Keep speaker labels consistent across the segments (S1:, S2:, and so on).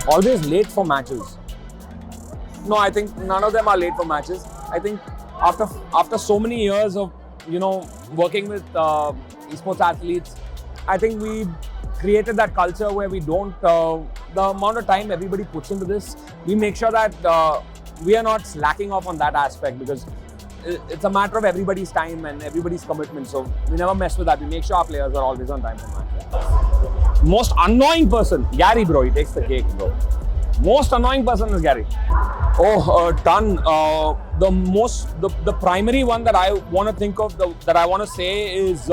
S1: always late for matches. No, I think none of them are late for matches. I think after so many years of working with esports athletes, I think we created that culture where we don't the amount of time everybody puts into this, we make sure that we are not slacking off on that aspect, because it's a matter of everybody's time and everybody's commitment. So we never mess with that. We make sure our players are always on time for match. Most annoying person, Gary, bro. He takes the cake, bro. Most annoying person is Gary. Oh, ton. The primary one that I want to think of, that I want to say is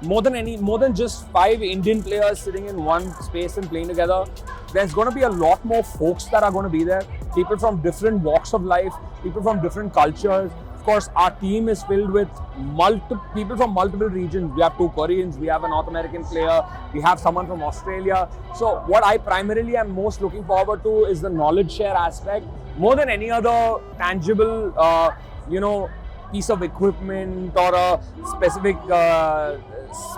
S1: more than just 5 Indian players sitting in one space and playing together. There's going to be a lot more folks that are going to be there. People from different walks of life, people from different cultures. Of course, our team is filled with people from multiple regions. We have 2 Koreans, we have a North American player, we have someone from Australia. So what I primarily am most looking forward to is the knowledge share aspect, more than any other tangible, piece of equipment or a specific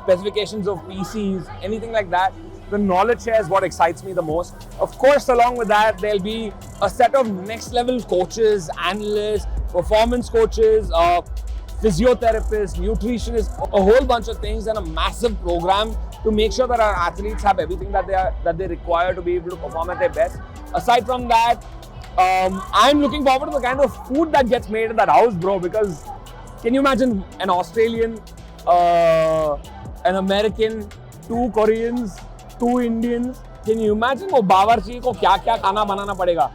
S1: specifications of PCs, anything like that. The knowledge share is what excites me the most. Of course, along with that, there'll be a set of next level coaches, analysts, performance coaches, physiotherapists, nutritionists, a whole bunch of things, and a massive program to make sure that our athletes have everything that they require to be able to perform at their best. Aside from that, I'm looking forward to the kind of food that gets made in that house, bro, because can you imagine an Australian, an American, 2 Koreans, 2 Indians? Can you imagine wo bawarchi ko kya khana banana padega?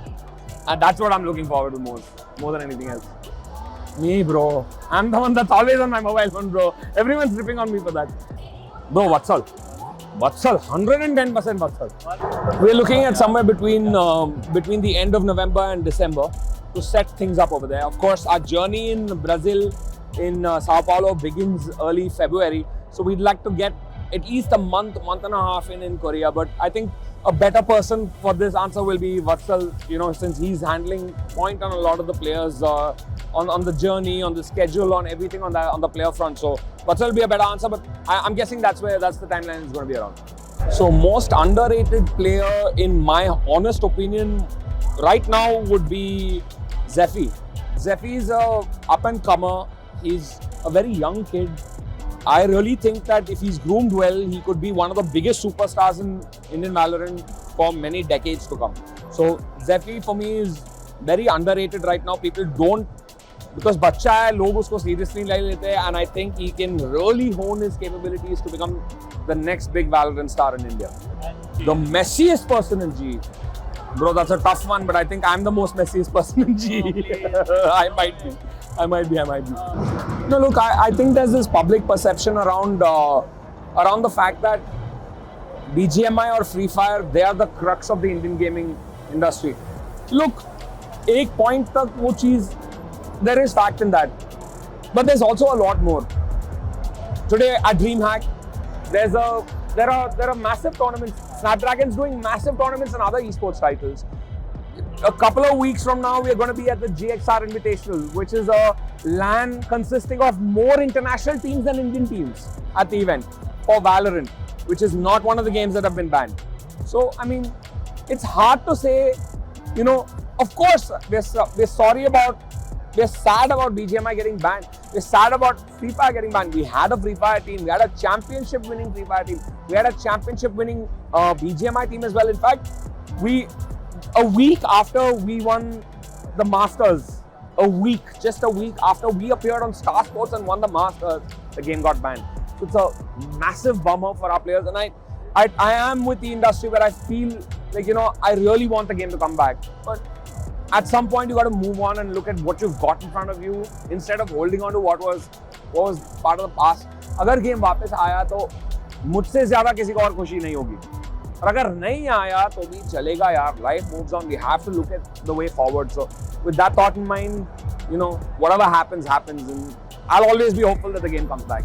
S1: And that's what I'm looking forward to more than anything else. Me, bro. I'm the one that's always on my mobile phone, bro. Everyone's ripping on me for that. Bro, Vatsal, 110% Vatsal. We're looking at somewhere between the end of November and December to set things up over there. Of course, our journey in Brazil, in Sao Paulo, begins early February. So we'd like to get at least a month and a half in Korea. But I think a better person for this answer will be Vatsal, since he's handling point on a lot of the players on the journey, on the schedule, on everything on the player front. So Vatsal will be a better answer, but I'm guessing that's the timeline is going to be around. So most underrated player, in my honest opinion, right now would be Zephy. Zephy is a up and comer. He's a very young kid. I really think that if he's groomed well, he could be one of the biggest superstars in Indian Valorant for many decades to come. So Zephy for me is very underrated right now. People don't, because bacha hai, log usko seriously nahi lete hai, and I think he can really hone his capabilities to become the next big Valorant star in India. The messiest person in G. Bro, that's a tough one, but I think I'm the most messiest person in G. I might be. No, look, I think there's this public perception around the fact that BGMI or Free Fire, they are the crux of the Indian gaming industry. Look, ek point tak wo cheez, there is fact in that, but there's also a lot more. Today at DreamHack, there are massive tournaments. Snapdragon's doing massive tournaments and other esports titles. A couple of weeks from now, we are going to be at the GXR Invitational, which is a LAN consisting of more international teams than Indian teams at the event for Valorant, which is not one of the games that have been banned. So, I mean, it's hard to say, of course, we're sad about BGMI getting banned. We're sad about Free Fire getting banned. We had a Free Fire team. We had a championship winning Free Fire team. We had a championship winning BGMI team as well. In fact, a week after we won the Masters, just a week after we appeared on Star Sports and won the Masters, the game got banned. So it's a massive bummer for our players. And I am with the industry where I feel like, I really want the game to come back. But at some point, you got to move on and look at what you've got in front of you instead of holding on to what was part of the past. Agar game वापस आया तो मुझसे ज़्यादा किसी को और खुशी नहीं होगी. और अगर नहीं आया तो भी चलेगा यार. Life moves on. We have to look at the way forward. So with that thought in mind, whatever happens, and I'll always be hopeful that the game comes back.